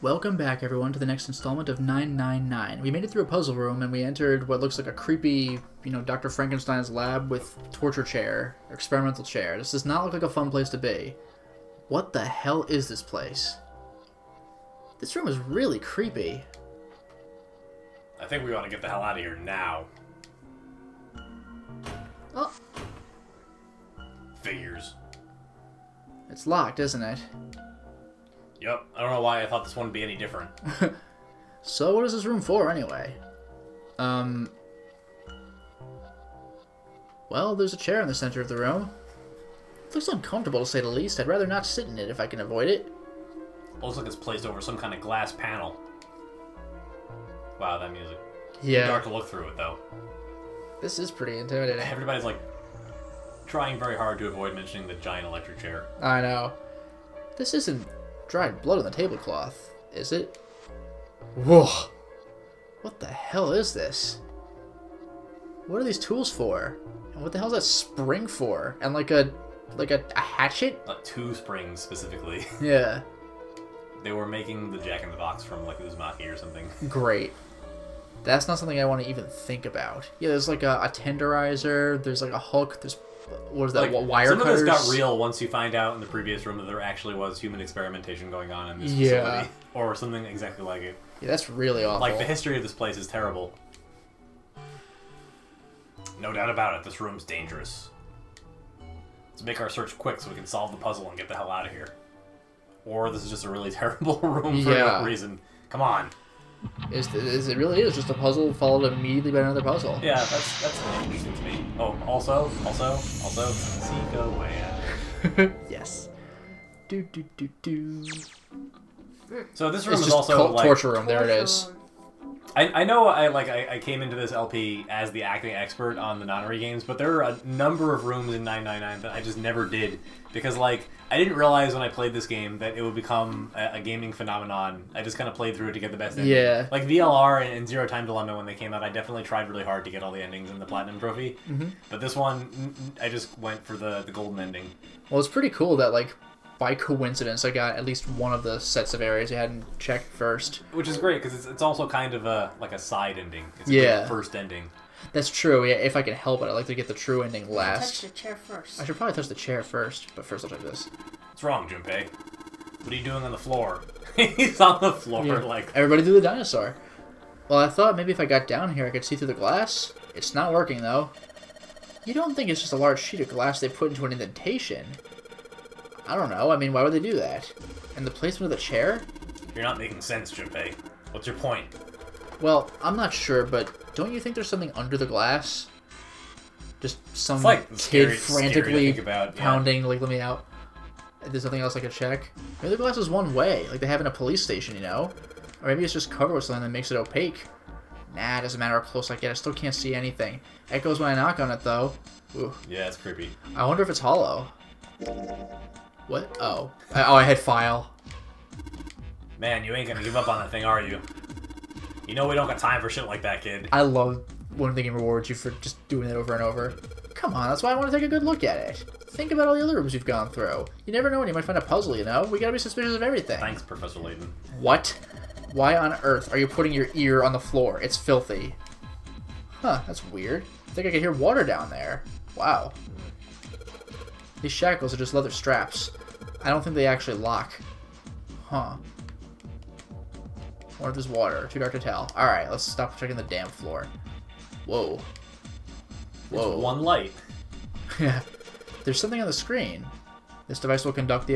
Welcome back, everyone, to the next installment of 999. We made it through a puzzle room, and we entered what looks like a creepy, Dr. Frankenstein's lab with torture chair, experimental chair. This does not look like a fun place to be. What the hell is this place? This room is really creepy. I think we ought to get the hell out of here now. Oh. Figures. It's locked, isn't it? Yep. I don't know why I thought this one would be any different. So what is this room for, anyway? Well, there's a chair in the center of the room. It looks uncomfortable, to say the least. I'd rather not sit in it if I can avoid it. Looks like it's placed over some kind of glass panel. Wow, that music. Yeah. It's dark to look through it, though. This is pretty intimidating. Everybody's, trying very hard to avoid mentioning the giant electric chair. I know. This isn't dried blood on the tablecloth, is it? Whoa! What the hell is this? What are these tools for? And what the hell is that spring for? And like a hatchet? Two springs, specifically. Yeah. They were making the Jack-in-the-Box from, Uzumaki or something. Great. That's not something I want to even think about. Yeah, there's a tenderizer, there's a hook, there's... What is that? Wire some cutters? Some of this got real once you find out in the previous room that there actually was human experimentation going on in this facility. Or something exactly like it. Yeah, that's really awful. The history of this place is terrible. No doubt about it, this room's dangerous. Let's make our search quick so we can solve the puzzle and get the hell out of here. Or this is just a really terrible room for no reason. Come on. It really is just a puzzle followed immediately by another puzzle. Yeah, that's interesting to me. Oh, also, seek a way out. Yes. So this room it's is just also torture room. There it is. I know I came into this LP as the acting expert on the Nonary games, but there are a number of rooms in 999 that I just never did because I didn't realize when I played this game that it would become a gaming phenomenon. I just kind of played through it to get the best ending. Yeah. Like VLR and Zero Time Dilemma when they came out, I definitely tried really hard to get all the endings in the Platinum Trophy. Mm-hmm. But this one, I just went for the golden ending. Well, it's pretty cool that by coincidence, I got at least one of the sets of areas I hadn't checked first. Which is great, because it's also kind of a side ending. It's a good first ending. That's true. Yeah, if I can help it, I'd like to get the true ending last. Touch the chair first. I should probably touch the chair first, but first I'll check this. What's wrong, Junpei? What are you doing on the floor? He's on the floor, Everybody do the dinosaur. Well, I thought maybe if I got down here, I could see through the glass. It's not working, though. You don't think it's just a large sheet of glass they put into an indentation? I don't know. I mean, why would they do that? And the placement of the chair? You're not making sense, Junpei. What's your point? Well, I'm not sure, but don't you think there's something under the glass? Just some kid frantically pounding, let me out. There's nothing else I could check. Maybe the glass is one way, like they have in a police station, Or maybe it's just covered with something that makes it opaque. Nah, it doesn't matter how close I get. I still can't see anything. Echoes when I knock on it, though. Ooh. Yeah, it's creepy. I wonder if it's hollow. What? Oh. I had file. Man, you ain't gonna give up on that thing, are you? You know we don't got time for shit like that, kid. I love when the game rewards you for just doing it over and over. Come on, that's why I want to take a good look at it. Think about all the other rooms you've gone through. You never know when you might find a puzzle, We gotta be suspicious of everything. Thanks, Professor Layton. What? Why on earth are you putting your ear on the floor? It's filthy. Huh, that's weird. I think I can hear water down there. Wow. These shackles are just leather straps. I don't think they actually lock. Huh. Wonder if there's water. Too dark to tell. Alright, let's stop checking the damn floor. Whoa. Whoa. It's one light. Yeah. There's something on the screen. This device will conduct the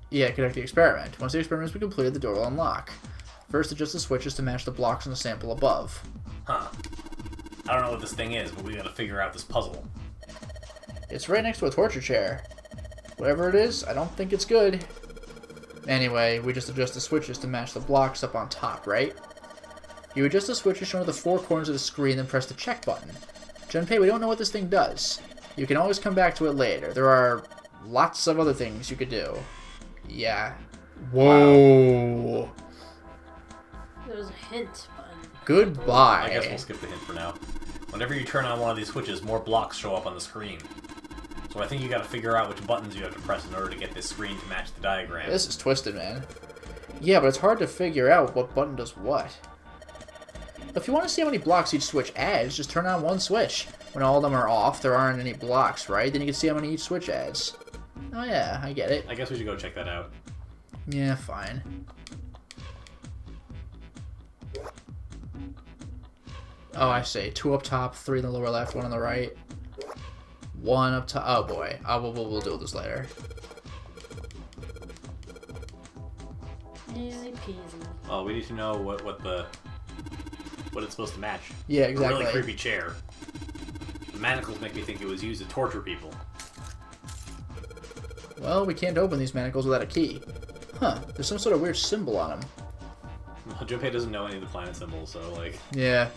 experiment. Once the experiment has been completed, the door will unlock. First, adjust the switches to match the blocks on the sample above. Huh. I don't know what this thing is, but we gotta figure out this puzzle. It's right next to a torture chair. Whatever it is, I don't think it's good. Anyway, we just adjust the switches to match the blocks up on top, right? You adjust the switches shown at the four corners of the screen, then press the check button. Junpei, we don't know what this thing does. You can always come back to it later. There are lots of other things you could do. Yeah. Whoa. Wow. There was a hint button. Goodbye. I guess we'll skip the hint for now. Whenever you turn on one of these switches, more blocks show up on the screen. So I think you gotta figure out which buttons you have to press in order to get this screen to match the diagram. This is twisted, man. Yeah, but it's hard to figure out what button does what. If you want to see how many blocks each switch adds, just turn on one switch. When all of them are off, there aren't any blocks, right? Then you can see how many each switch adds. Oh yeah, I get it. I guess we should go check that out. Yeah, fine. Oh, I see. 2 up top, 3 in the lower left, 1 on the right. 1 up top. Oh boy. Oh, we'll deal with this later. Easy peasy. Oh, we need to know what it's supposed to match. Yeah, exactly. A really creepy chair. The manacles make me think it was used to torture people. Well, we can't open these manacles without a key. Huh. There's some sort of weird symbol on them. Well, Junpei doesn't know any of the planet symbols, so like... Yeah.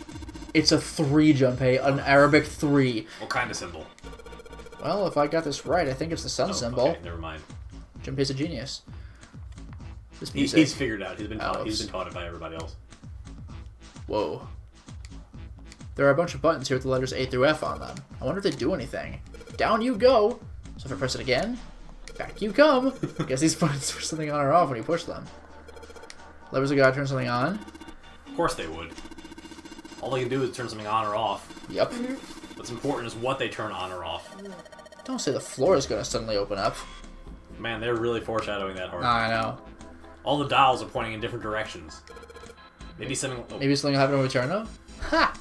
It's a 3, Junpei. An Arabic 3. What kind of symbol? Well, if I got this right, I think it's the sun symbol. Okay, never mind. Junpei's a genius. This He's figured it out. He's been Alex. taught it by everybody else. Whoa. There are a bunch of buttons here with the letters A through F on them. I wonder if they do anything. Down you go! So if I press it again, back you come! Guess these buttons push something on or off when you push them. Levers are gotta turn something on. Of course they would. All they can do is turn something on or off. Yep. What's important is what they turn on or off. Don't say the floor is gonna suddenly open up. Man, they're really foreshadowing that hard. I know. All the dials are pointing in different directions. Maybe something... Oh. Maybe something will happen when we turn though? Ha!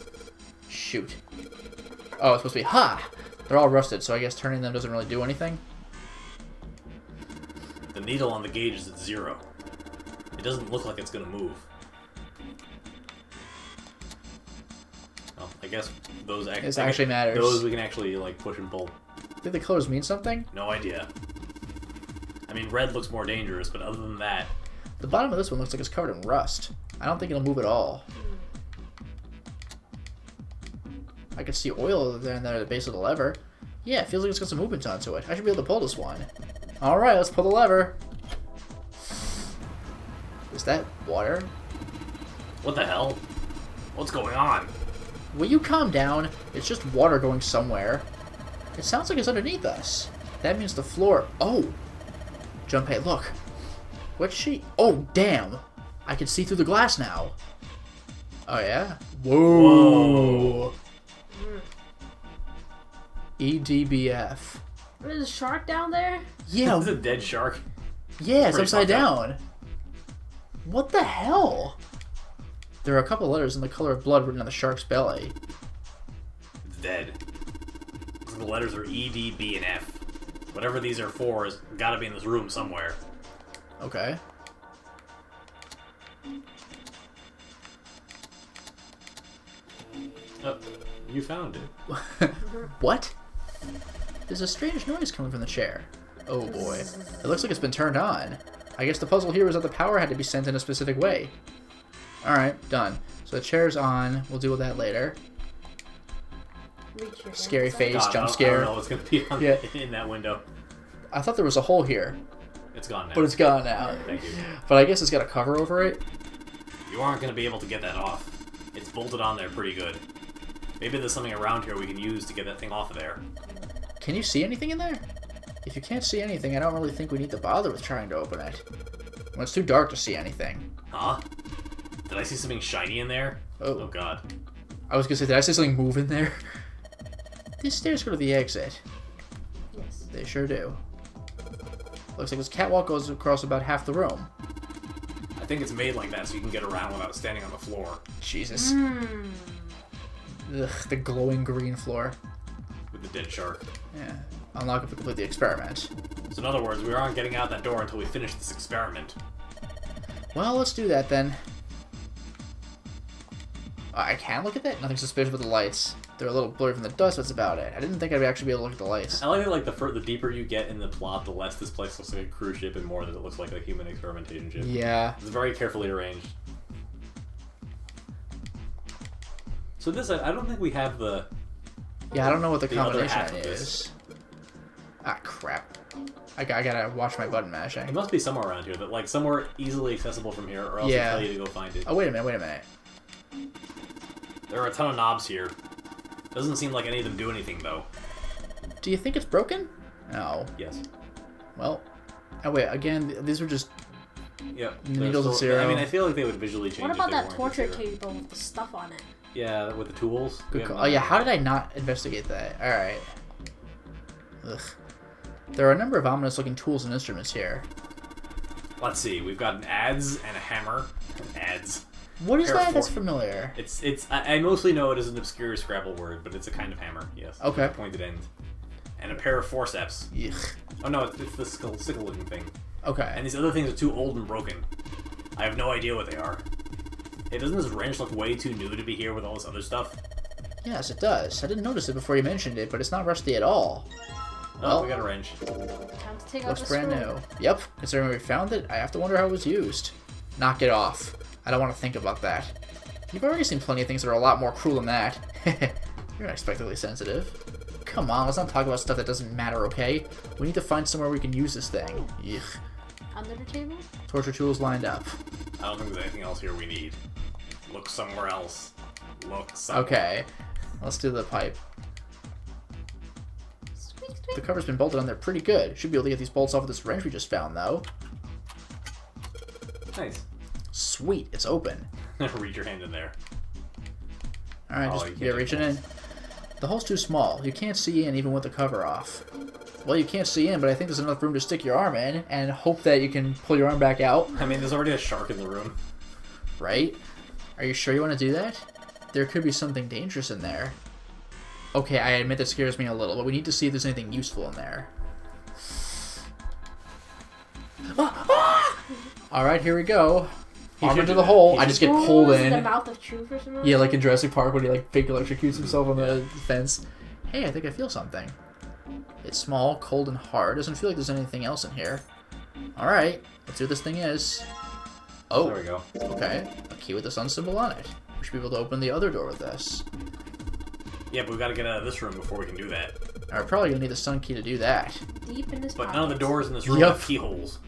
Shoot. Oh, it's supposed to be ha! They're all rusted, so I guess turning them doesn't really do anything. The needle on the gauge is at 0. It doesn't look like it's gonna move. Well, I guess those actually matters. Those we can actually like push and pull. Think the colors mean something? No idea. I mean, red looks more dangerous, but other than that... The bottom of this one looks like it's covered in rust. I don't think it'll move at all. I can see oil there and there at the base of the lever. Yeah, it feels like it's got some movement onto it. I should be able to pull this one. Alright, let's pull the lever. Is that water? What the hell? What's going on? Will you calm down? It's just water going somewhere. It sounds like it's underneath us. That means the floor... Oh! Junpei, look. What's she... Oh, damn! I can see through the glass now. Oh, yeah? Whoa! EDBF. There's a shark down there? Yeah. Is it a dead shark? Yeah, it's Pretty upside fucked up. down. What the hell? There are a couple letters in the color of blood written on the shark's belly. It's dead. The letters are E, D, B, and F. Whatever these are for has gotta be in this room somewhere. Okay. Oh, you found it. What? There's a strange noise coming from the chair. Oh boy. It looks like it's been turned on. I guess the puzzle here is that the power had to be sent in a specific way. Alright, done. So the chair's on. We'll deal with that later. Reach your Scary hands up. face, God, jump I scare. don't know what's gonna be on Yeah. in that window. I thought there was a hole here, It's gone now. but it's gone now. Thank you. But I guess it's got a cover over it. You aren't gonna be able to get that off. It's bolted on there pretty good. Maybe there's something around here we can use to get that thing off of there. Can you see anything in there? If you can't see anything, I don't really think we need to bother with trying to open it. When it's too dark to see anything. Huh? Did I see something shiny in there? Oh. Oh god. I was gonna say, did I see something move in there? These stairs go to the exit. Yes. They sure do. Looks like this catwalk goes across about half the room. I think it's made like that so you can get around without standing on the floor. Jesus. Hmm. Ugh, the glowing green floor. With the dead shark. Yeah. Unlock it to complete the experiment. So in other words, we aren't getting out that door until we finish this experiment. Well, let's do that then. I can look at that? Nothing suspicious with the lights. They're a little blurry from the dust, that's about it. I didn't think I'd actually be able to look at the lights. I like it, like the deeper you get in the plot, the less this place looks like a cruise ship and more that it looks like a human experimentation ship. Yeah. It's very carefully arranged. So this, I don't think we have the... Yeah, I don't know what the The other combination half of is. this. Ah, crap. I gotta watch my button It mashing. must be somewhere around here, that like somewhere easily accessible from here, or else Yeah. it'll tell you to go find it. Oh, wait a minute. There are a ton of knobs here. Doesn't seem like any of them do anything though. Do you think it's broken? No. Yes. Well, oh wait, again, these are just Yep. Needles They're at still- 0. I mean, I feel like they would visually change. What if about they that weren't torture at 0. table with the stuff on it? Yeah, with the tools. Good We call. have Oh yeah, none. how did I not investigate that? Alright. Ugh. There are a number of ominous looking tools and instruments here. Let's see. We've got an adze and a hammer. Adze. What is Pair of that? That's fork- familiar. It's. I mostly know it as an obscure Scrabble word, but it's a kind of hammer. Yes. Okay. With a pointed end. And a pair of forceps. Yuck. Oh no, it's the sickle-looking thing. Okay. And these other things are too old and broken. I have no idea what they are. Hey, doesn't this wrench look way too new to be here with all this other stuff? Yes, it does. I didn't notice it before you mentioned it, but it's not rusty at all. Oh, Well, we got a wrench. Time to take out looks the brand screw. new. Yep. Considering we found it, I have to wonder how it was used. Knock it off. I don't want to think about that. You've already seen plenty of things that are a lot more cruel than that. You're unexpectedly sensitive. Come on, let's not talk about stuff that doesn't matter, okay? We need to find somewhere we can use this thing. Yuck. Under the table? Torture tools lined up. I don't think there's anything else here we need. Look somewhere else. Look somewhere. Okay. Let's do the pipe. Squeak, The squeak. cover's been bolted on there pretty good. Should be able to get these bolts off with this wrench we just found, though. Nice. Sweet, it's open. Reach your hand in there. Alright, Oh, just you can't get do reaching both. in. The hole's too small. You can't see in even with the cover off. Well, you can't see in, but I think there's enough room to stick your arm in and hope that you can pull your arm back out, I mean, there's already a shark in the room. right? Are you sure you want to do that? There could be something dangerous in there. Okay, I admit that scares me a little, but we need to see if there's anything useful in there. Alright, here we go. Arm should into do the that. hole. He I should- just get pulled Ooh, is it in. the mouth of truth or something? Yeah, like in Jurassic Park when he like fake electrocutes himself on the fence. Hey, I think I feel something. It's small, cold, and hard. Doesn't feel like there's anything else in here. Alright, let's see what this thing is. Oh, There we go. okay. A key with the sun symbol on it. We should be able to open the other door with this. Yeah, but we gotta get out of this room before we can do that. Alright, probably gonna need the sun key to do that. Deep in this But pocket. none of the doors in this room Yup. have keyholes.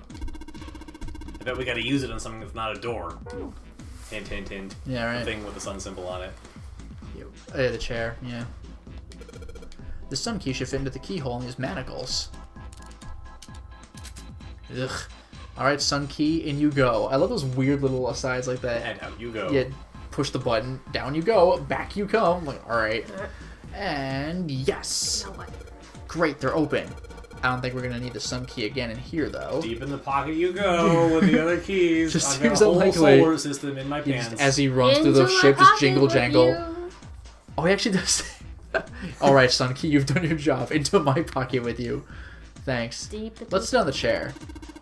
I bet we gotta use it on something that's not a door. Hint, hint, hint. Yeah, The right. thing with the sun symbol on it. The chair, yeah. The sun key should fit into the keyhole in these manacles. Ugh. Alright, sun key, in you go. I love those weird little asides like that. And out you go. Yeah, push the button, down you go, back you come. Like, alright. And yes! Now what? Great, they're open. I don't think we're gonna need the sun key again in here, though. Deep in the pocket you go with the other keys. Just I've got a seems whole unlikely. solar system in my He pants. just- as he runs through Into the my ship, just pocket jingle with jangle. you. Oh, he actually does. Alright, sun key, you've done your job. Into my pocket with you. Thanks. Deep into Let's sit on the chair.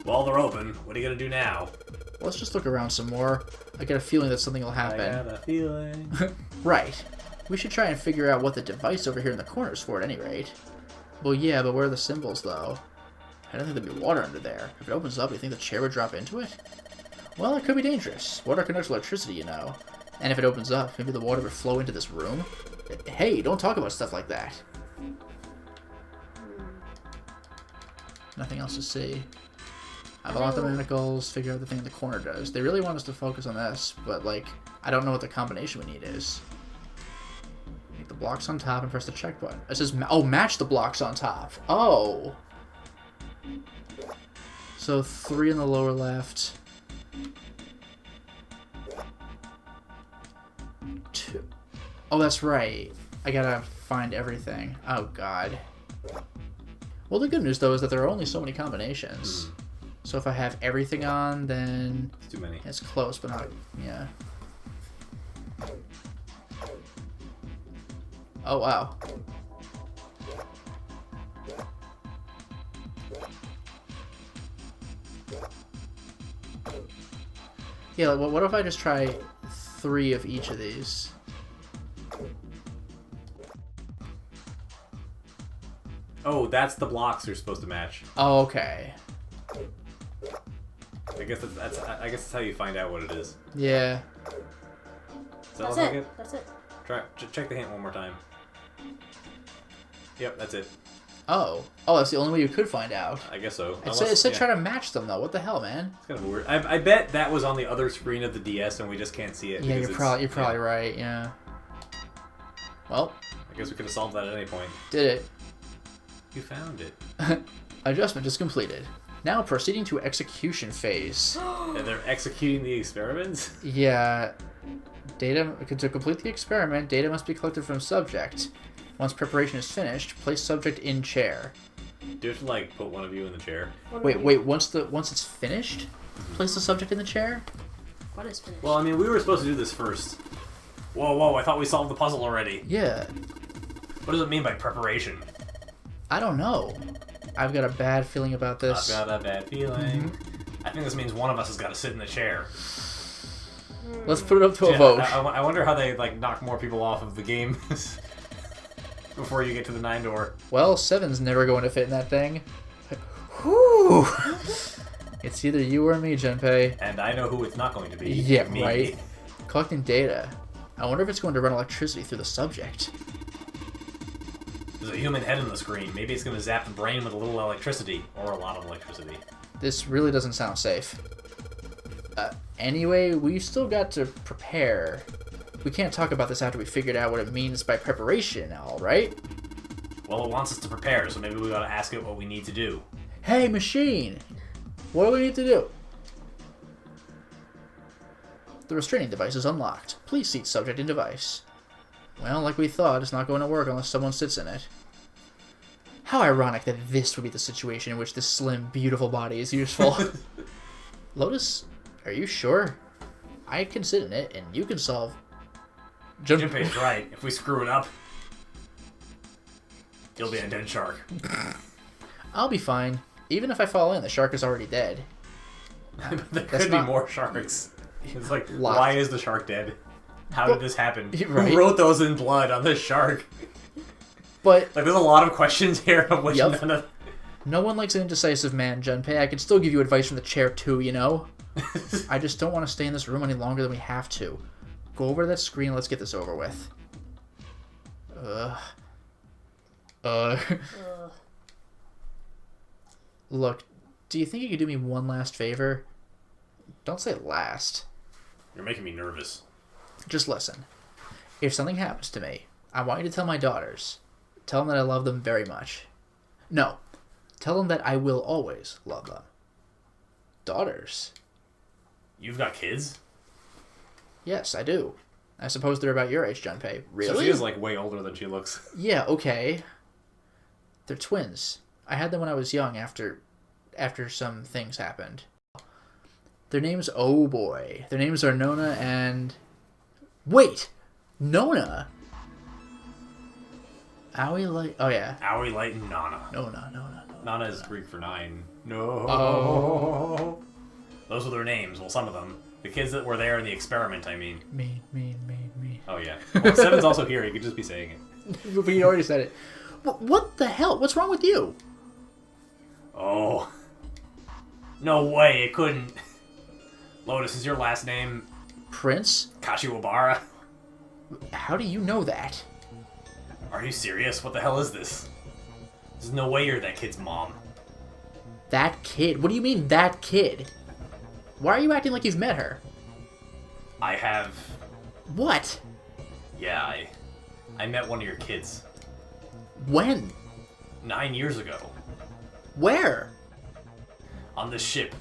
While they're open, what are you gonna do now? Let's just look around some more. I get a feeling that something will I happen. got a feeling. Right. We should try and figure out what the device over here in the corner is for at any rate. Well, yeah, but where are the symbols, though? I don't think there'd be water under there. If it opens up, you think the chair would drop into it? Well, it could be dangerous. Water conducts electricity, you know. And if it opens up, maybe the water would flow into this room? Hey, don't talk about stuff like that. Nothing else to see. I've unlocked the manacles, figure out the thing in the corner does. They really want us to focus on this, but, like, I don't know what the combination we need is. Make the blocks on top and press the check button. It says, oh, match the blocks on top. Oh! So 3 in the lower left. 2. Oh, that's right. I gotta find everything. Oh, God. Well, the good news, though, is that there are only so many combinations. So if I have everything on, then It's too many. it's close, but not, yeah. Oh, wow. Yeah, like, what if I just try 3 of each of these? Oh, that's the blocks you're supposed to match. Oh, okay. I guess that's how you find out what it is. Yeah. Does that That's look like it. it? That's it. Check the hint one more time. Yep, that's it. Oh. Oh, that's the only way you could find out. I guess so. It said yeah. try to match them, though. What the hell, man? It's kind of weird. I bet that was on the other screen of the DS and we just can't see it. Yeah, because you're probably yeah. right, yeah. Well, I guess we could have solved that at any point. did it. You found it. Adjustment just completed. Now proceeding to execution phase. And they're executing the experiments? Yeah. To complete the experiment, data must be collected from subject. Once preparation is finished, place subject in chair. Do you have to, like, put one of you in the chair? Wait, once it's finished, place the subject in the chair? What is finished? Well, I mean, we were supposed to do this first. Whoa, I thought we solved the puzzle already. Yeah. What does it mean by preparation? I don't know. I've got a bad feeling about this. I've got a bad feeling. I think this means one of us has got to sit in the chair. Let's put it up to a Yeah, vote. I wonder how they, like, knock more people off of the game before you get to the 9 door. Well, 7's never going to fit in that thing. Whew. It's either you or me, Junpei. And I know who it's not going to be. Yeah, Me. right. Collecting data. I wonder if it's going to run electricity through the subject. There's a human head on the screen. Maybe it's going to zap the brain with a little electricity. Or a lot of electricity. This really doesn't sound safe. Anyway, we've still got to prepare. We can't talk about this after we figured out what it means by preparation and all, right? Well, it wants us to prepare, so maybe we ought to ask it what we need to do. Hey, machine! What do we need to do? The restraining device is unlocked. Please seat subject in device. Well, like we thought, it's not going to work unless someone sits in it. How ironic that this would be the situation in which this slim, beautiful body is useful. Lotus, are you sure? I can sit in it, and you can solve... Junpei's right. If we screw it up, you'll be a dead shark. I'll be fine. Even if I fall in, the shark is already dead. There could be more sharks. It's like, Lots. why is the shark dead? How did this happen? Right. Who wrote those in blood on this shark? But Like, there's a lot of questions here of which Yep. none of... no one likes an indecisive man, Junpei. I can still give you advice from the chair too, you know? I just don't want to stay in this room any longer than we have to. Go over to that screen, let's get this over with. Look, do you think you could do me one last favor? Don't say last. You're making me nervous. Just listen. If something happens to me, I want you to tell my daughters. Tell them that I love them very much. No. Tell them that I will always love them. Daughters? You've got kids? Yes, I do. I suppose they're about your age, Junpei. Really? So she is, like, way older than she looks. Yeah, okay. They're twins. I had them when I was young after some things happened. Their names, oh boy. Their names are Nona and... Wait! Nona? Aoi Light... Oh, yeah. Aoi, Light, and Nana. Nona. Nana is Greek for 9. No. Oh. Those were their names. Well, some of them. The kids that were there in the experiment, I mean. Me. Oh, yeah. Well, Seven's also here. He could just be saying it. But you already said it. What the hell? What's wrong with you? Oh. No way. It couldn't. Lotus, is your last name Prince? Kashiwabara? How do you know that? Are you serious? What the hell is this? There's no way you're that kid's mom. That kid? What do you mean, that kid? Why are you acting like you've met her? I have... What? Yeah, I met one of your kids. When? 9 years ago. Where? On this ship.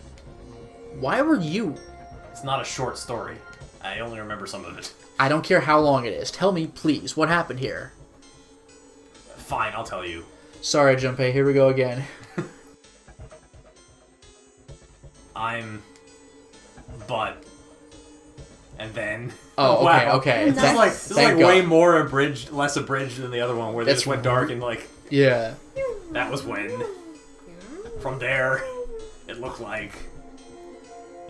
Why were you... It's not a short story. I only remember some of it. I don't care how long it is. Tell me, please, what happened here? Fine, I'll tell you. Sorry, Junpei, here we go again. I'm... But... And then... Oh, okay, Wow. okay. This Nice. is Thank like God. way more abridged, less abridged than the other one, where they That's just went dark and like... Yeah. That was when... From there, it looked like...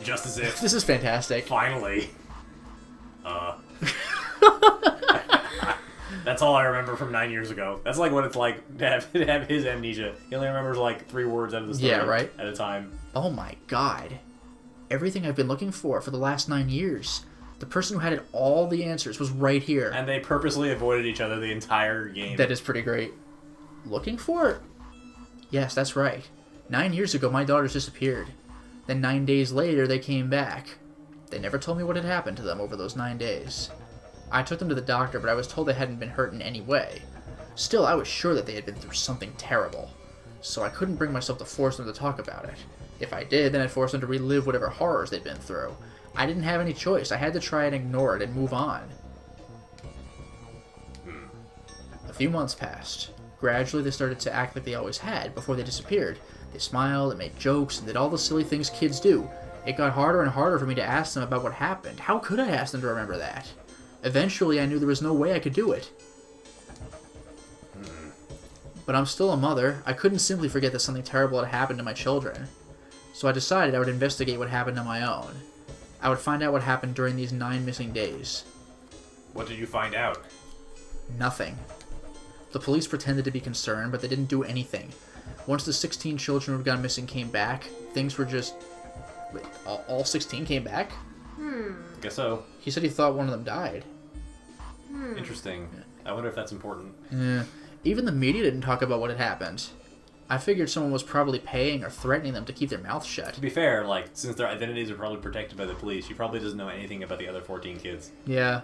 Just as if... This is fantastic. Finally... That's all I remember from 9 years ago. That's like what it's like to have his amnesia. He only remembers like 3 words out of the story Yeah, right. at a time. Oh my god. Everything I've been looking for the last 9 years. The person who had all the answers was right here. And they purposely avoided each other the entire game. That is pretty great. Looking for? Yes, that's right. 9 years ago, my daughters disappeared. Then 9 days later, they came back. They never told me what had happened to them over those 9 days. I took them to the doctor, but I was told they hadn't been hurt in any way. Still, I was sure that they had been through something terrible. So I couldn't bring myself to force them to talk about it. If I did, then I'd force them to relive whatever horrors they'd been through. I didn't have any choice. I had to try and ignore it and move on. A few months passed. Gradually, they started to act like they always had before they disappeared. They smiled and made jokes and did all the silly things kids do. It got harder and harder for me to ask them about what happened. How could I ask them to remember that? Eventually, I knew there was no way I could do it. But I'm still a mother. I couldn't simply forget that something terrible had happened to my children. So I decided I would investigate what happened on my own. I would find out what happened during these 9 missing days. What did you find out? Nothing. The police pretended to be concerned, but they didn't do anything. Once the 16 children who had gone missing came back, things were just... Wait, all 16 came back? Guess so. He said he thought one of them died. Interesting. I wonder if that's important. Yeah. Even the media didn't talk about what had happened. I figured someone was probably paying or threatening them to keep their mouths shut. To be fair, like, since their identities are probably protected by the police, she probably doesn't know anything about the other 14 kids. Yeah.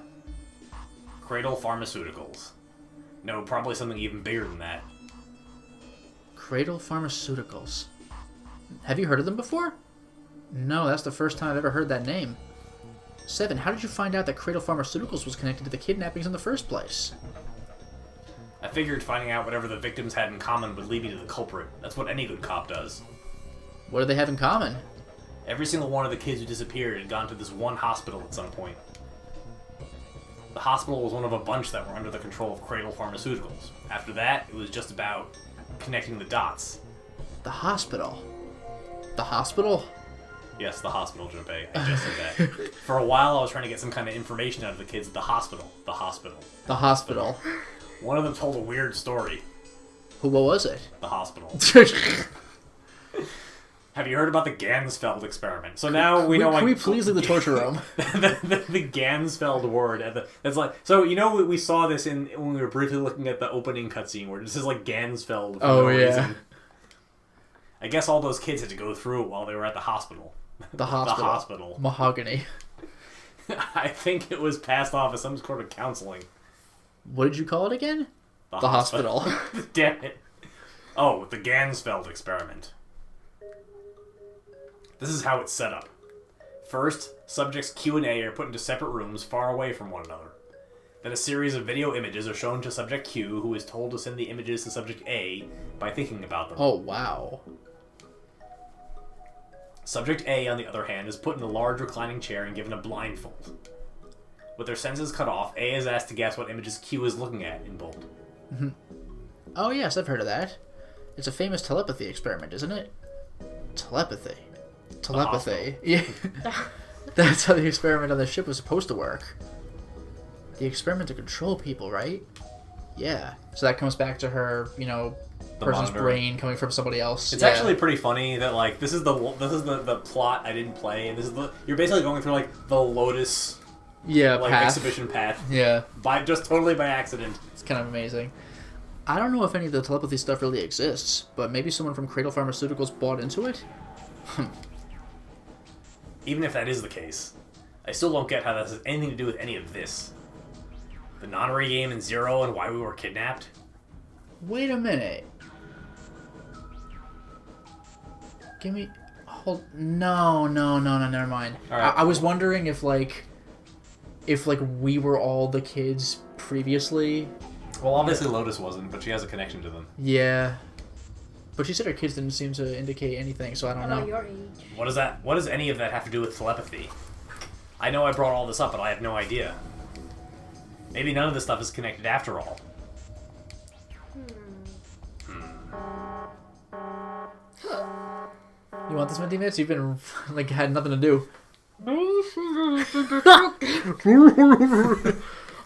Cradle Pharmaceuticals. No, probably something even bigger than that. Cradle Pharmaceuticals. Have you heard of them before? No, that's the first time I've ever heard that name. Seven, how did you find out that Cradle Pharmaceuticals was connected to the kidnappings in the first place? I figured finding out whatever the victims had in common would lead me to the culprit. That's what any good cop does. What do they have in common? Every single one of the kids who disappeared had gone to this one hospital at some point. The hospital was one of a bunch that were under the control of Cradle Pharmaceuticals. After that, it was just about connecting the dots. The hospital? The hospital? Yes, the hospital, Junpei. I just said that. For a while, I was trying to get some kind of information out of the kids at the hospital. The hospital. The hospital. One of them told a weird story. What was it? The hospital. Have you heard about the Ganzfeld experiment? So now we know. Can we please leave the torture room? the Ganzfeld word. That's like. So you know we saw this in when we were briefly looking at the opening cutscene where this is like Ganzfeld. For no reason. I guess all those kids had to go through it while they were at the hospital. The hospital. The hospital. Mahogany. I think it was passed off as some sort of counseling. What did you call it again? The hospital. Damn it. Oh, the Ganzfeld experiment. This is how it's set up. First, subjects Q and A are put into separate rooms far away from one another. Then a series of video images are shown to subject Q, who is told to send the images to subject A by thinking about them. Oh, wow. Subject A, on the other hand, is put in a large reclining chair and given a blindfold. With their senses cut off, A is asked to guess what images Q is looking at in bold. Mm-hmm. Oh, yes, I've heard of that. It's a famous telepathy experiment, isn't it? Telepathy. Yeah. That's how the experiment on the ship was supposed to work. The experiment to control people, right? Yeah. So that comes back to her, The person's monitor. Brain coming from somebody else. It's actually pretty funny that like this is the plot I didn't play, and you're basically going through like the Lotus path. exhibition path. Yeah. Totally by accident. It's kind of amazing. I don't know if any of the telepathy stuff really exists, but maybe someone from Cradle Pharmaceuticals bought into it? Even if that is the case, I still don't get how that has anything to do with any of this. The nonary game in Zero and why we were kidnapped? Wait a minute. Give me... No, never mind. All right. I was wondering if we were all the kids previously. Well, obviously Lotus wasn't, but she has a connection to them. Yeah. But she said her kids didn't seem to indicate anything, so I don't know. Your age. What does any of that have to do with telepathy? I know I brought all this up, but I have no idea. Maybe none of this stuff is connected after all. You want this, Minty Mitz? You've been, had nothing to do.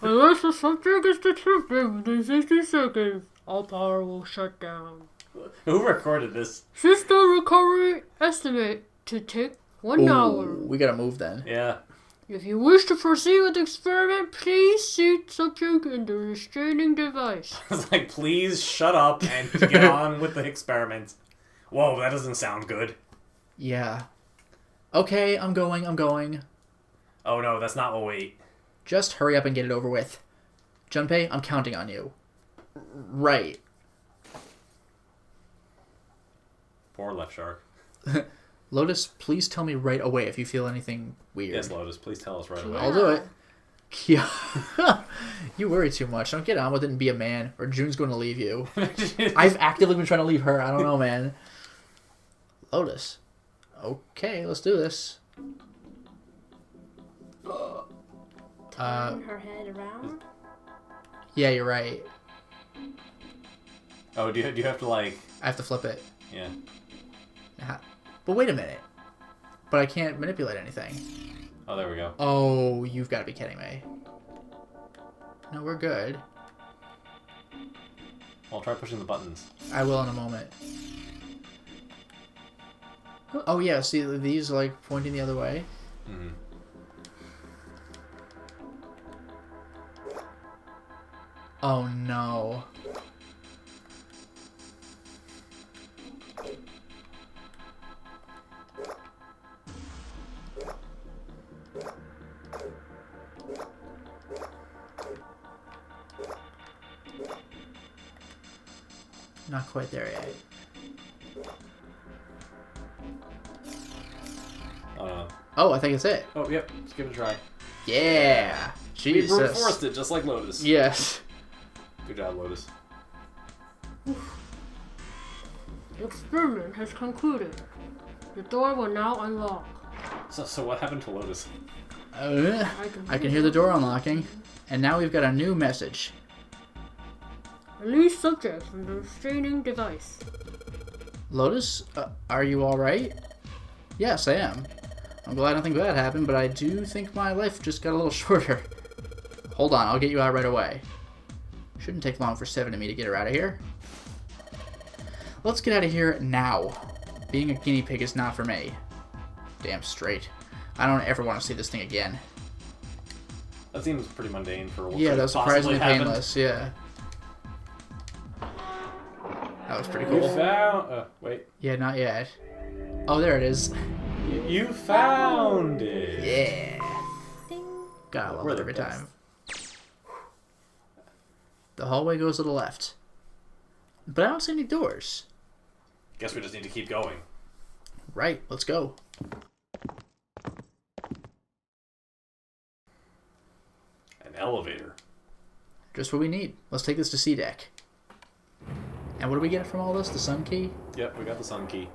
Unless the subject is detected within 60 seconds, all power will shut down. Who recorded this? System recovery estimate to take 1 hour. We gotta move then. Yeah. If you wish to proceed with the experiment, please seat subject in the restraining device. It's like, please shut up and get on with the experiment. Whoa, that doesn't sound good. Yeah. Okay, I'm going. Oh no, that's not what we... Just hurry up and get it over with. Junpei, I'm counting on you. Right. Poor Left Shark. Lotus, please tell me right away if you feel anything weird. Yes, Lotus, please tell us right away. I'll do it. Yeah. You worry too much. Don't get on with it and be a man, or June's going to leave you. I've actively been trying to leave her. I don't know, man. Lotus. Okay, let's do this. Turn her head around. Yeah, you're right. Oh, do you have to, like... I have to flip it. Yeah. But wait a minute. But I can't manipulate anything. Oh, there we go. Oh, you've got to be kidding me. No, we're good. I'll try pushing the buttons. I will in a moment. Oh, yeah, see, these are, like, pointing the other way. Mm-hmm. Oh, no. Not quite there yet. Oh, I think it's it. Oh, yep. Let's give it a try. Yeah. We Jesus. brute forced it, just like Lotus. Yes. Good job, Lotus. The experiment has concluded. The door will now unlock. So what happened to Lotus? I can hear the door unlocking. And now we've got a new message. Release subject from the restraining device. Lotus, are you alright? Yes, I am. I'm glad nothing bad happened, but I do think my life just got a little shorter. Hold on, I'll get you out right away. Shouldn't take long for Seven and me to get her out of here. Let's get out of here now. Being a guinea pig is not for me. Damn straight. I don't ever want to see this thing again. That seems pretty mundane for what Yeah, could that was have possibly surprisingly happened. painless, yeah. That was pretty You cool. found... wait. Yeah, not yet. Oh, there it is. You found it! Yeah. Ding. Gotta love We're it the every best. time. The hallway goes to the left. But I don't see any doors. Guess we just need to keep going. Right, let's go. An elevator. Just what we need. Let's take this to C deck. And what do we get from all this? The sun key? Yep, we got the sun key.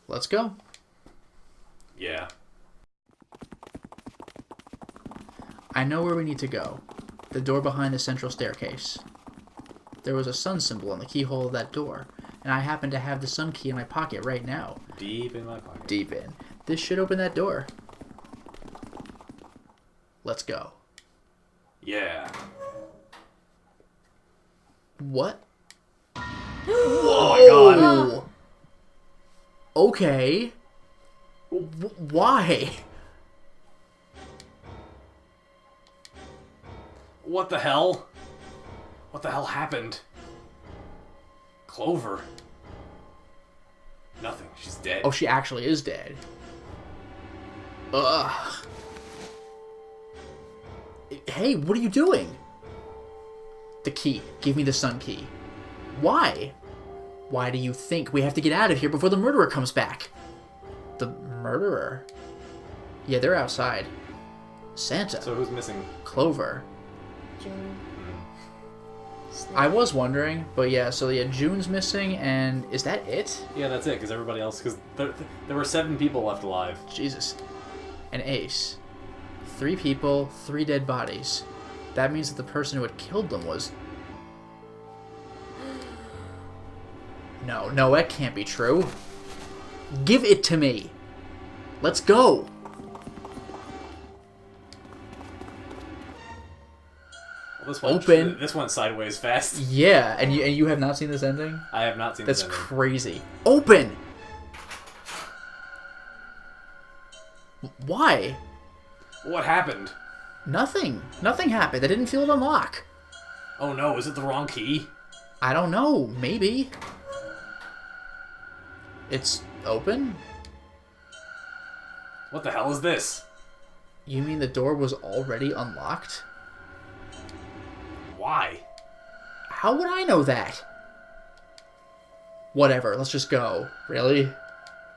Let's go. Yeah. I know where we need to go. The door behind the central staircase. There was a sun symbol on the keyhole of that door, and I happen to have the sun key in my pocket right now. Deep in my pocket. Deep in. This should open that door. Let's go. Yeah. What? Oh my god. Okay. Why? What the hell? What the hell happened? Clover. Nothing. She's dead. Oh, she actually is dead. Ugh. Hey, what are you doing? The key. Give me the sun key. Why? Why do you think we have to get out of here before the murderer comes back? The murderer? Yeah, they're outside. Santa. So who's missing? Clover. June. I was wondering, but yeah, so yeah, June's missing, and is that it? Yeah, that's it, because everybody else... Because there were 7 people left alive. Jesus. An ace. 3 people, 3 dead bodies. That means that the person who had killed them was... No, that can't be true. Give it to me. Let's go. Well, Open. This went sideways fast. Yeah, and you have not seen this ending? I have not seen That's this ending. crazy. Open! Why? What happened? Nothing. Nothing happened. I didn't feel it unlock. Oh no, is it the wrong key? I don't know. Maybe. It's open? What the hell is this? You mean the door was already unlocked? Why? How would I know that? Whatever, let's just go. Really?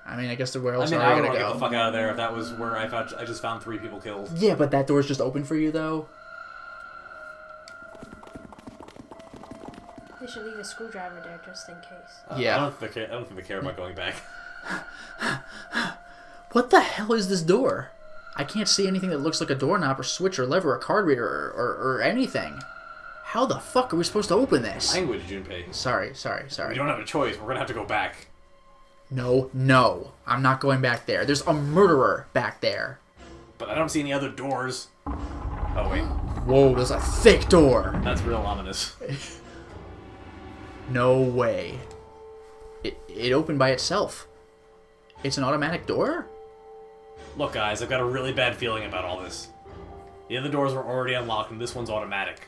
I mean, I guess the where else I are would we want gonna to get go? the fuck out of there if that was where I just found 3 people killed. Yeah, but that door's just open for you, though. They should leave a screwdriver there just in case. Yeah. I don't think they care about going back. What the hell is this door? I can't see anything that looks like a doorknob or switch or lever or card reader or anything. How the fuck are we supposed to open this? Language, Junpei. Sorry. We don't have a choice. We're gonna have to go back. No. I'm not going back there. There's a murderer back there. But I don't see any other doors. Oh, wait. Whoa, there's a thick door. That's real ominous. No way. It opened by itself. It's an automatic door? Look, guys, I've got a really bad feeling about all this. The other doors were already unlocked, and this one's automatic.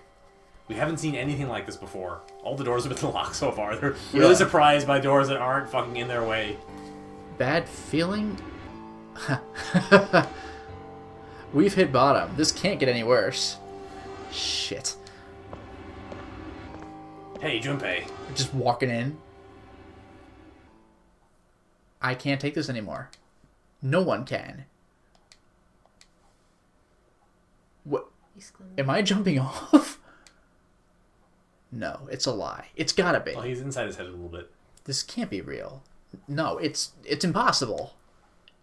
We haven't seen anything like this before. All the doors have been locked so far. They're really surprised by doors that aren't fucking in their way. Bad feeling? We've hit bottom. This can't get any worse. Shit. Hey, Junpei. Just walking in. I can't take this anymore. No one can. What? Am I jumping off? No, it's a lie. It's gotta be. Well, he's inside his head a little bit. This can't be real. No, it's impossible.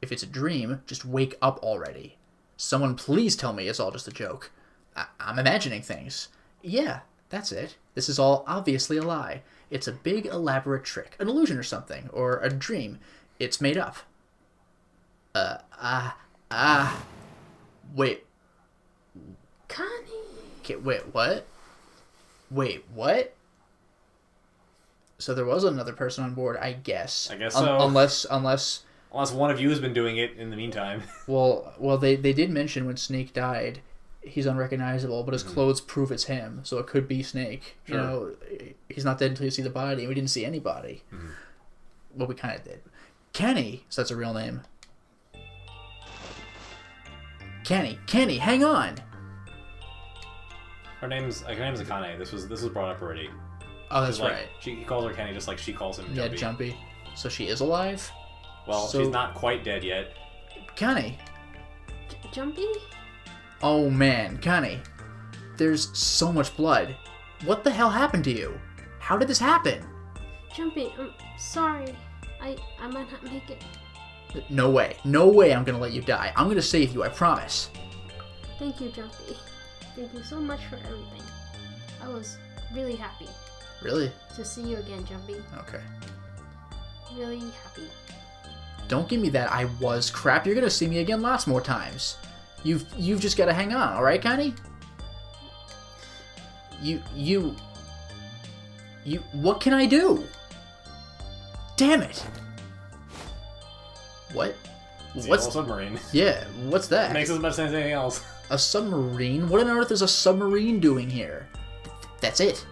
If it's a dream, just wake up already. Someone please tell me it's all just a joke. I'm imagining things. Yeah, that's it. This is all obviously a lie. It's a big elaborate trick, an illusion or something, or a dream. It's made up. Wait. Connie! Okay, wait, what? Wait, what? So there was another person on board, I guess. I guess so. Unless one of you has been doing it in the meantime. Well, they did mention when Snake died, he's unrecognizable, but his clothes prove it's him, so it could be Snake. Sure. You know, he's not dead until you see the body, and we didn't see anybody. Mm-hmm. Well, we kind of did. Kenny, so that's a real name. Kenny, hang on. Her name's Akane. This was brought up already. Oh, that's She's like, right. He calls her Kenny just like she calls him Jumpy. Yeah, Jumpy. So she is alive? Well, she's not quite dead yet. Kenny. Jumpy? Oh man, Kenny. There's so much blood. What the hell happened to you? How did this happen? Jumpy, I'm sorry. I might not make it. No way. No way I'm gonna let you die. I'm gonna save you, I promise. Thank you, Jumpy. Thank you so much for everything. I was really happy Really? to see you again, Jumpy. Okay. Really happy. Don't give me that I was crap. You're gonna see me again lots more times. You've just gotta hang on, alright, Kenny? You what can I do? Damn it. What? It's What's the submarine? Yeah, what's that? Makes as much sense as anything else. A submarine? What on earth is a submarine doing here? That's it.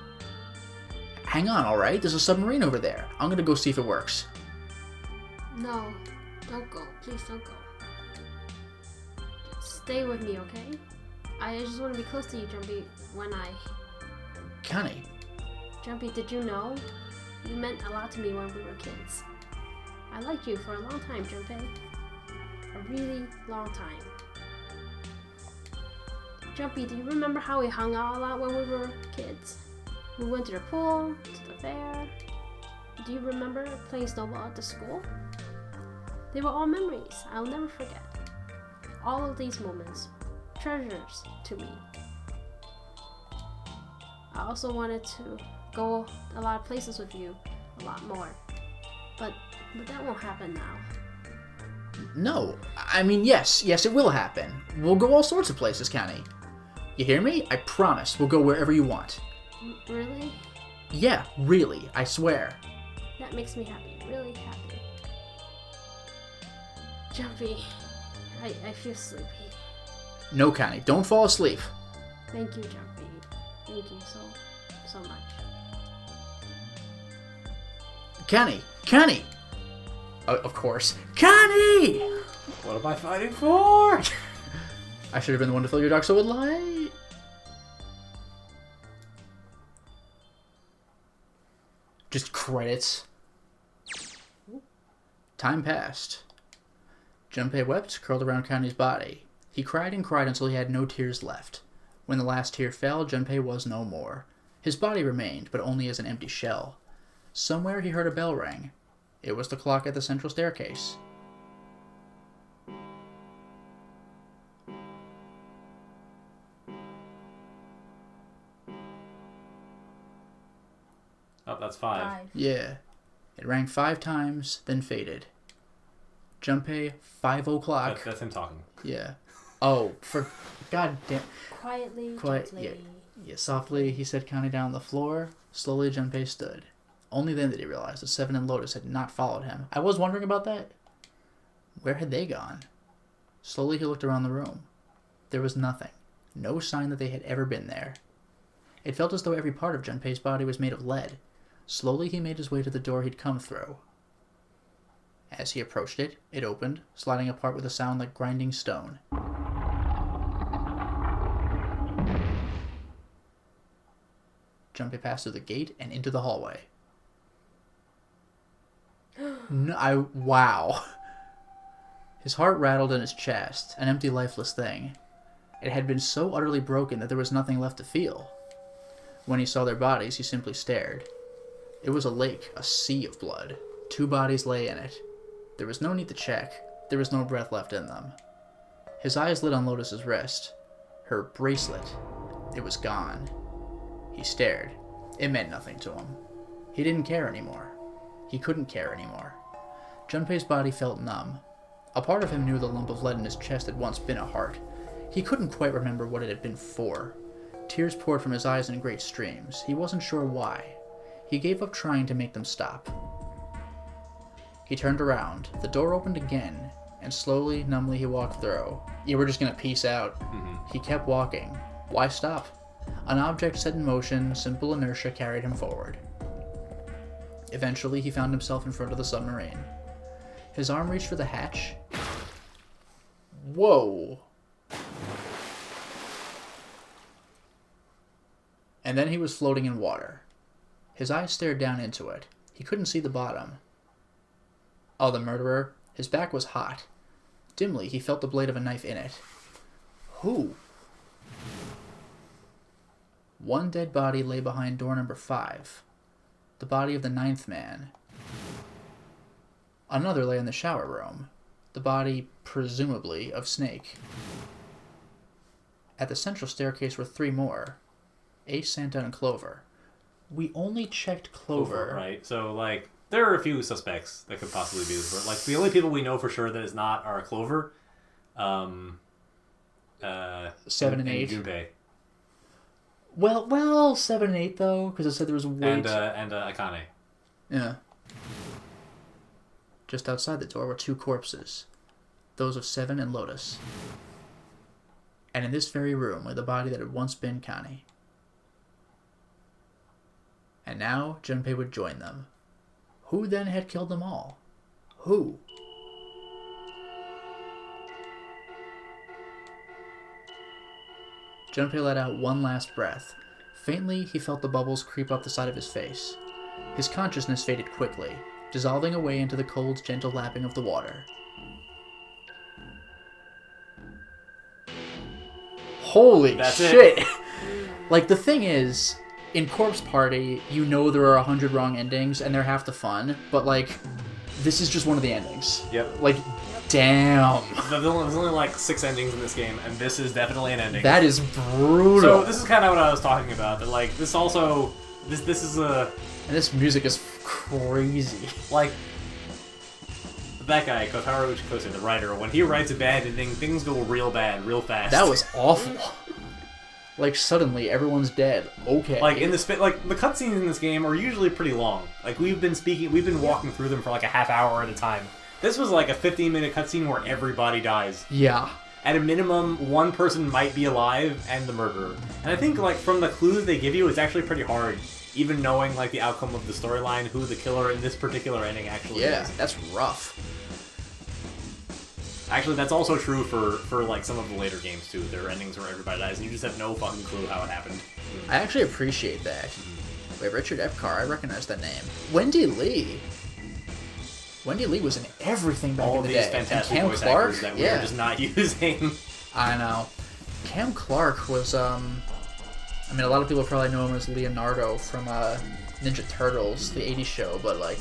Hang on, alright? There's a submarine over there. I'm gonna go see if it works. No, don't go. Please don't go. Stay with me, okay? I just want to be close to you, Jumpy, Kenny. Jumpy, did you know? You meant a lot to me when we were kids. I liked you for a long time, Jumpy. A really long time. Jumpy, do you remember how we hung out a lot when we were kids? We went to the pool, to the fair. Do you remember playing snowball at the school? They were all memories I'll never forget. All of these moments, treasures to me. I also wanted to go a lot of places with you, a lot more. But that won't happen now. No. I mean, yes, it will happen. We'll go all sorts of places, Kenny. You hear me? I promise. We'll go wherever you want. Really? Yeah, really. I swear. That makes me happy. Really happy. Jumpy, I feel sleepy. No, Kenny. Don't fall asleep. Thank you, Jumpy. Thank you so much. Kenny! Of course. Kenny! What am I fighting for? I should have been the one to fill your dark soul with light. Just credits. Time passed. Junpei wept, curled around Connie's body. He cried and cried until he had no tears left. When the last tear fell, Junpei was no more. His body remained, but only as an empty shell. Somewhere he heard a bell ring. It was the clock at the central staircase. Oh, that's 5. Yeah. It rang 5 times, then faded. Junpei, 5 o'clock. That's him talking. Yeah. Oh, for God damn. Quietly, Yeah, gently. yeah, softly, he set Connie down on the floor. Slowly, Junpei stood. Only then did he realize that Seven and Lotus had not followed him. I was wondering about that. Where had they gone? Slowly, he looked around the room. There was nothing. No sign that they had ever been there. It felt as though every part of Junpei's body was made of lead. Slowly, he made his way to the door he'd come through. As he approached it, it opened, sliding apart with a sound like grinding stone. Junpei passed through the gate and into the hallway. No, wow. His heart rattled in his chest, an empty, lifeless thing. It had been so utterly broken that there was nothing left to feel. When he saw their bodies, he simply stared. It was a lake, a sea of blood. 2 bodies lay in it. There was no need to check. There was no breath left in them. His eyes lit on Lotus's wrist. Her bracelet. It was gone. He stared. It meant nothing to him. He didn't care anymore. He couldn't care anymore. Junpei's body felt numb. A part of him knew the lump of lead in his chest had once been a heart. He couldn't quite remember what it had been for. Tears poured from his eyes in great streams. He wasn't sure why. He gave up trying to make them stop. He turned around. The door opened again, and slowly, numbly, he walked through. You were just gonna peace out. He kept walking. Why stop? An object set in motion, simple inertia carried him forward. Eventually, he found himself in front of the submarine. His arm reached for the hatch. Whoa! And then he was floating in water. His eyes stared down into it. He couldn't see the bottom. Oh, the murderer. His back was hot. Dimly, he felt the blade of a knife in it. Who? One dead body lay behind door number 5. The body of the 9th man. Another lay in the shower room. The body, presumably, of Snake. At the central staircase were 3 more. Ace, Santa, and Clover. We only checked Clover. Right. So, like, there are a few suspects that could possibly be this. Like, the only people we know for sure that is not are Clover, 7 and 8. Junpei. Well, 7 and 8 though, because it said there was And Akane. Yeah. Just outside the door were 2 corpses, those of 7 and Lotus. And in this very room lay the body that had once been Connie. And now Junpei would join them. Who then had killed them all? Who? Junpei let out one last breath. Faintly, he felt the bubbles creep up the side of his face. His consciousness faded quickly, dissolving away into the cold, gentle lapping of the water. Holy That's shit! it. Like, the thing is, in Corpse Party, you know there are 100 wrong endings, and they're half the fun, but, like, this is just one of the endings. Yep. Like, damn. There's only like 6 endings in this game, and this is definitely an ending. That is brutal. So this is kind of what I was talking about. That like this also this is a And this music is crazy. like that guy Kotaro Uchikose, the writer. When he writes a bad ending, things go real bad, real fast. That was awful. Like, suddenly, everyone's dead. Okay. like in the like the cutscenes in this game are usually pretty long. Like we've been walking through them for like a half hour at a time. This was like a 15-minute cutscene where everybody dies. Yeah. At a minimum, one person might be alive and the murderer. And I think like from the clues they give you, it's actually pretty hard, even knowing like the outcome of the storyline, who the killer in this particular ending actually Yeah, is. that's rough. Actually, that's also true for like some of the later games too. There are endings where everybody dies and you just have no fucking clue how it happened. I actually appreciate that. Wait, Richard Epcar, I recognize that name. Wendy Lee. Wendy Lee was in everything back All in the these day. fantastic and Cam voice Clark, actors that we are just not using. I know. Cam Clark was, I mean, a lot of people probably know him as Leonardo from Ninja Turtles, the 80s show, but, like,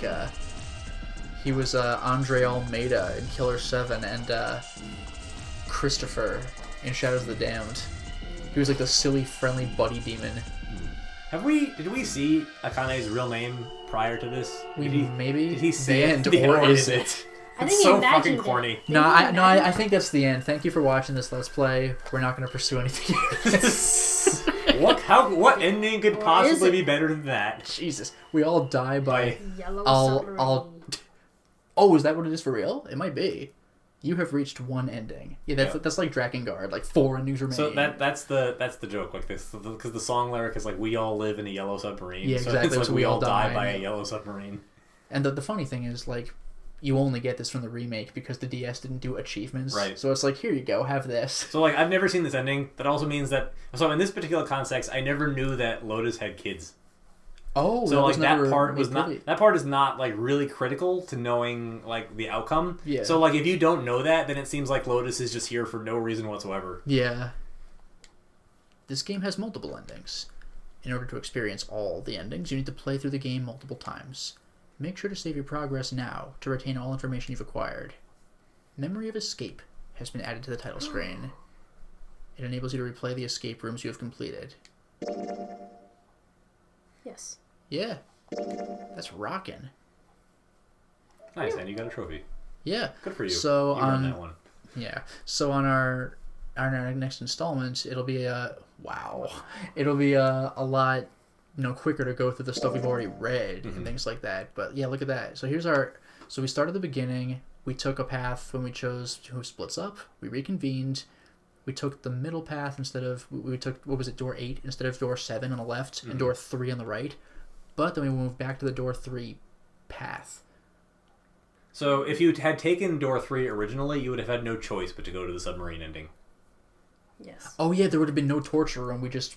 he was Andre Almeida in Killer 7 and Christopher in Shadows of the Damned. He was, like, the silly, friendly buddy demon. Did we see Akane's real name prior to this? Maybe Did he say the end, it? or Or is is it? it? I It's think he so imagined fucking it. corny. No, I think that's the end. Thank you for watching this Let's Play. We're not going to pursue anything. What ending could Or is possibly it? be better than that? Jesus, we all die by... Yellow I'll- submarine. Oh, is that what it is for real? It might be. You have reached one ending. Yeah, that's like Drakengard. Like 4 endings remain. So that's the joke, like this, because the song lyric is like, "We all live in a yellow submarine." Yeah, So exactly, it's like so we we all all die die. by a yellow submarine. And the funny thing is, like, you only get this from the remake because the DS didn't do achievements. Right. So it's like, here you go, have this. So like, I've never seen this ending. That also means that in this particular context, I never knew that Lotus had kids. Oh, So that like was never that part made was not public. that part is not like really critical to knowing like the outcome. Yeah. So like if you don't know that, then it seems like Lotus is just here for no reason whatsoever. Yeah. This game has multiple endings. In order to experience all the endings, you need to play through the game multiple times. Make sure to save your progress now to retain all information you've acquired. Memory of Escape has been added to the title screen. It enables you to replay the escape rooms you have completed. Yes. Yeah. That's rockin'. Nice, and you got a trophy. Yeah. Good for you. So you won that one. Yeah. So on our next installment, it'll be it'll be a lot, quicker to go through the stuff we've already read and things like that. But yeah, look at that. So we started at the beginning. We took a path when we chose who splits up. We reconvened. We took the middle path instead of we took door 8 instead of door 7 on the left and door 3 on the right. But then we moved back to the door 3 path. So if you had taken door 3 originally, you would have had no choice but to go to the submarine ending. Yes. Oh yeah, there would have been no torture room. We just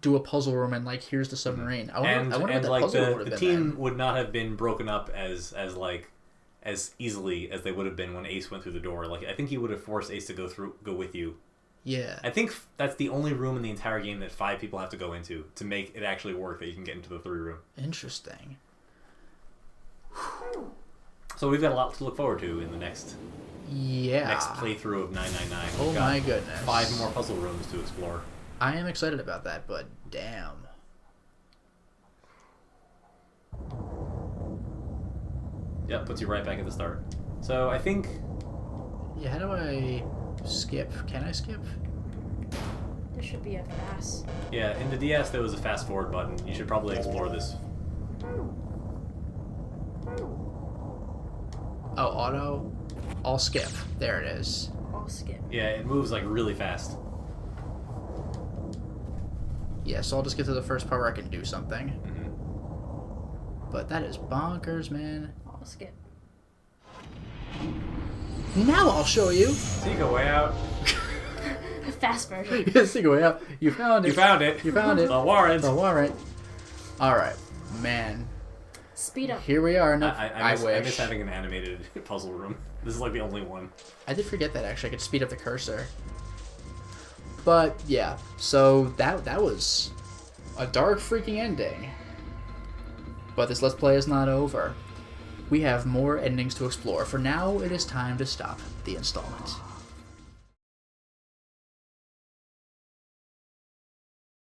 do a puzzle room and like here's the submarine. I wonder what that like puzzle room would have the been. team then. would not have been broken up as easily as they would have been when Ace went through the door. Like I think he would have forced Ace to go with you. Yeah. I think that's the only room in the entire game that 5 people have to go into to make it actually work, that you can get into the 3 room. Interesting. So we've got a lot to look forward to in the next Yeah. playthrough of 999. Oh We've got my goodness. 5 more puzzle rooms to explore. I am excited about that, but damn. Yep, puts you right back at the start. So I think... Yeah, how do I skip? Can I skip? There should be a fast. Yeah, in the DS there was a fast forward button. You should probably explore this. Oh, auto. I'll skip. There it is. I'll skip. Yeah, it moves like really fast. Yeah, so I'll just get to the first part where I can do something. Mm-hmm. But that is bonkers, man. I'll skip. Now I'll show you. So you go way out. The fast version. Yes, you go out. You found it. You found it. You found it. The warrant. The warrant. Alright. Man. Speed up. Here we are. I wish. I miss having an animated puzzle room. This is like the only one. I did forget that actually. I could speed up the cursor. But yeah, so that was a dark freaking ending. But this Let's Play is not over. We have more endings to explore. For now, it is time to stop the installment.